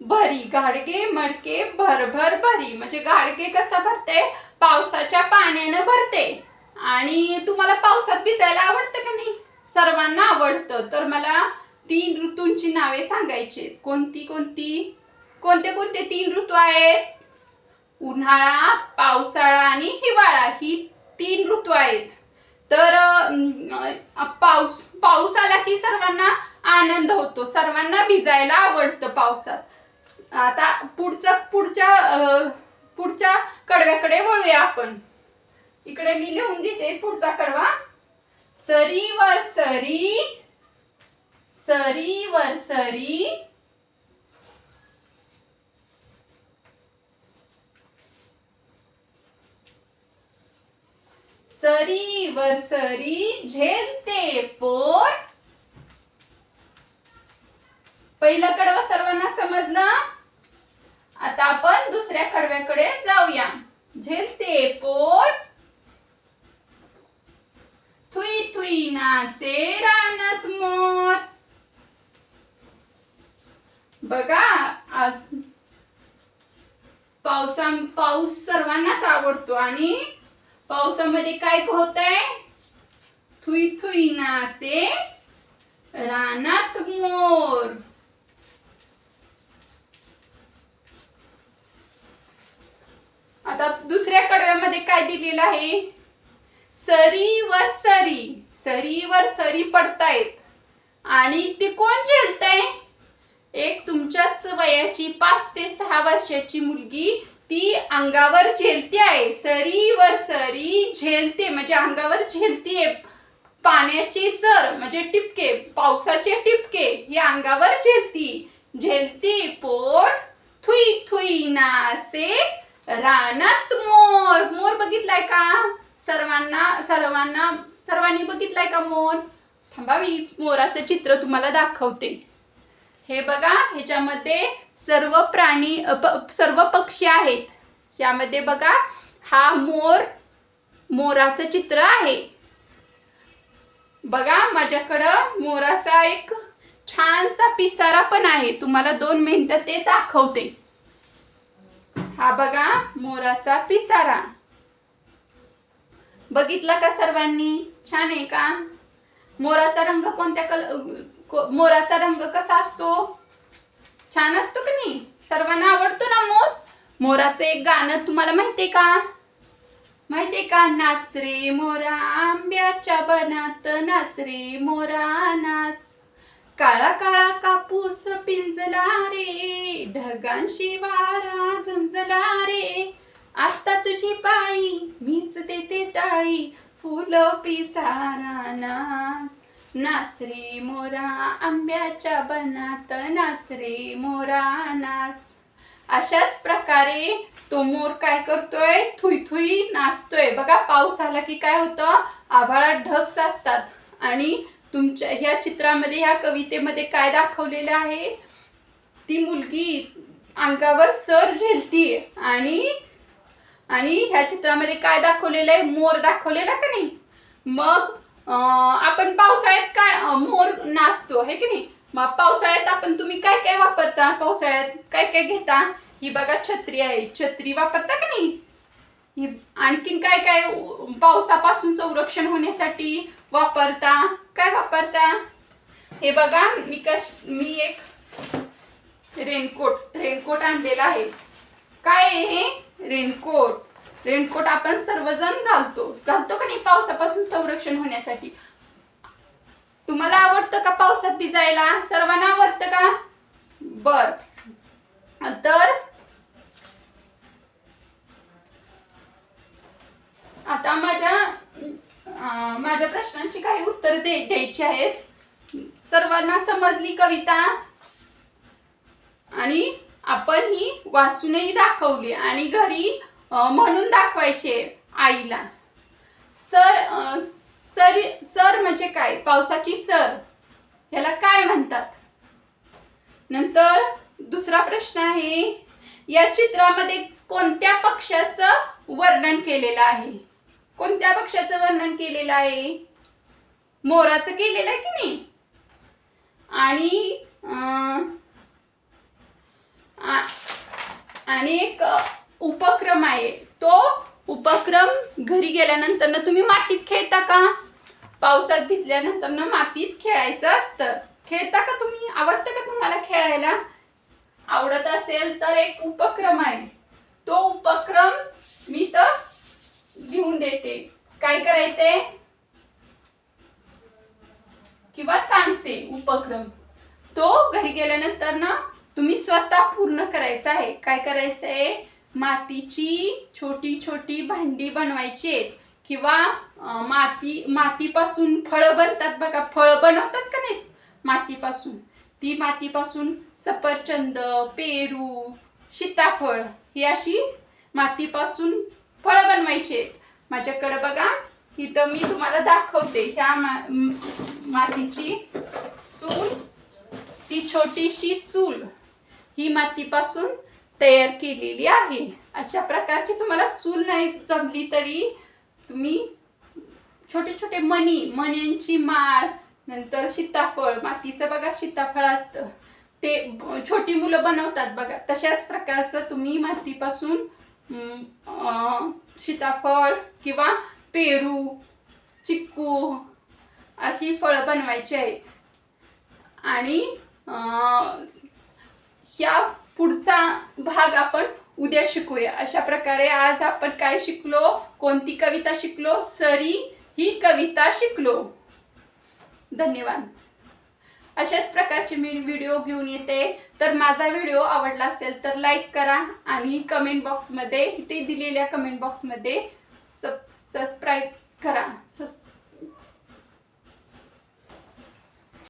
भरी, गाडगे मडके भरभर भरी. म्हणजे गाडगे कसं भरते? पावसाच्या पाण्यानं भरते. आणि तुम्हाला पावसात भिजायला आवडतं का नाही? सर्वांना आवडतं. तर मला 3 ऋतूंची नावे सांगायची. कोणती कोणती? कोणते कोणते 3 ऋतू आहेत? उन्हाळा, पावसाळा आणि हिवाळा, ही 3 ऋतू आहेत. तर पाऊस आला की सर्वांना आनंद होतो, सर्वांना भिजायला आवडतं पावसात. आता पुढच्या कडव्याकडे वळूया आपण. इकडे मी लिहून देते पुढचा कडवा. सरीवर सरी, सरीवर सरी, सरीवर सरी झेलते पोर. पहिलं कडवं सर्वांना समजलं. आता आपण दुसऱ्या कडव्याकडे जाऊया. झेलते पोर, थुई थुई नाचे रानात मोर. बघा, पाऊस सर्वांनाच आवडतो आणि पावसामध्ये काय होतंय? थुई थुई नाचे रानात मोर. आता दुसऱ्या कडव्यामध्ये काय दिलेलं आहे? सरीवर सरी, सरीवर सरी पडतायत आणि ती कोण झेलतंय? एक तुमच्याच वयाची 5 ते 6 वर्षाची मुलगी ती अंगावर झेलते आहे. सरीवर सरी झेलते म्हणजे अंगावर झेलतीये. पाण्याचे सर म्हणजे टिपके, पावसाचे टिपके हे अंगावर झेलती. झेलती पोर, थुई थुई नाचे रानात मोर. मोर बघितलाय का? सर्वांनी बघितलाय का मोर? थांबा, मी मोराचं चित्र तुम्हाला दाखवते. हे बघा, ह्याच्यामध्ये सर्व पक्षी आहेत. यामध्ये बघा, हा मोराचं चित्र आहे. बघा, माझ्याकडं मोराचा एक छानसा पिसारा पण आहे. तुम्हाला 2 मिनिटं ते दाखवते. हा बघा, मोराचा पिसारा बघितला का सर्वांनी? छान आहे का? मोराचा रंग मोराचा रंग कसा असतो? छान असतो की नाही? सर्वांना आवडतो ना मोर? मोराचं एक गाणं तुम्हाला माहितीये का? माहितीये का? नाच रे मोरा आंब्याच्या बनात, नाच रे मोरा नाच. काळा काळा कापूस पिंजला रे, ढगांशी वारा झुंजला रे. आता तुझी पाळी, मीच देते टाळी, फुलं पिसारा नाच. नाच रे मोरा आंब्याच्या बनात, नाच रे मोरा नाच. अशाच प्रकारे तो मोर काय करतोय? Thuy Thuy नाचतोय. बघा, पाऊस आला की काय होतं? आभाळात ढग साचतात आणि तुमच्या ह्या चित्रामध्ये, ह्या कवितेमध्ये काय दाखवलेलं आहे? ती मुलगी अंगावर सर झेलतीये आणि ह्या चित्रामध्ये काय दाखवलेलं आहे? मोर दाखवलेला का नाही? मग आपण पावसाळ्यात काय मोर नाचतो आहे की नाही? मग पावसाळ्यात तुम्ही काय काय वापरता? पावसाळ्यात काय काय घेता? ही बघा, छत्री आहे. छत्री वापरता का नाही? ही आणखीन काय काय पावसापासून संरक्षण होण्यासाठी वापरता? काय वापरता? हे बघा, मी एक रेनकोट आणलेला आहे. काय आहे हे? रेनकोट आपण सर्वजण घालतो का नाही पावसापासून संरक्षण होण्यासाठी? तुम्हाला आवडतं का पावसात भिजायला? सर्वांना आवडतं का? बर, तर आता माझ्या प्रश्नांची काही उत्तर द्यायची आहेत. सर्वांना समजली कविता? आणि आपण ही वाचूनही दाखवली आणि घरी म्हणून दाखवायचे आईला. सर म्हणजे काय? पावसाची सर ह्याला काय म्हणतात? नंतर दुसरा प्रश्न आहे, या चित्रामध्ये कोणत्या पक्ष्याचं वर्णन केलेलं आहे? कोणत्या पक्ष्याचं वर्णन केलेलं आहे? मोराचं केलेलं आहे की नाही? आणि एक उपक्रम आहे. तो उपक्रम घरी गेल्यानंतर ना तुम्ही मातीत खेळता का? पावसात भिजल्यानंतर ना मातीत खेळायचं असतं. खेळता का तुम्ही? आवडतं का तुम्हाला खेळायला? आवडत असेल तर एक उपक्रम आहे. तो उपक्रम मी तर लिहून देते. काय करायचंय किंवा सांगते उपक्रम. तो घरी गेल्यानंतर ना तुम्ही स्वतः पूर्ण करायचा आहे. काय करायचंय? मातीची छोटी छोटी भांडी बनवायची आहेत किंवा मातीपासून फळं बनतात बघा. फळं बनवतात का नाही मातीपासून? ती मातीपासून सफरचंद, पेरू, सीताफळ ही अशी मातीपासून फळं बनवायची आहेत. माझ्याकडे बघा, इथं मी तुम्हाला दाखवते. ह्या मातीची चूल, ती छोटीशी चूल ही मातीपासून तयार केलेली आहे. अशा प्रकारची तुम्हाला चूल नाही जमली तरी तुम्ही छोटे छोटे मण्यांची माळ, नंतर सीताफळ, मातीचं बघा सीताफळ असतं ते छोटी मुलं बनवतात बघा. तशाच प्रकारचं तुम्ही मातीपासून सीताफळ किंवा पेरू, चिक्कू अशी फळं बनवायची आहेत. आणि ह्या पुढचा भाग आपण उद्या शिकूया. अशा प्रकारे आज आपण काय शिकलो? कोणती कविता शिकलो? सरी ही कविता शिकलो. धन्यवाद. अशाच प्रकारचे मी व्हिडिओ घेऊन येते. तर माझा व्हिडिओ आवडला असेल तर लाईक करा आणि कमेंट बॉक्समध्ये, इथे दिलेल्या कमेंट बॉक्समध्ये सबस्क्राईब करा.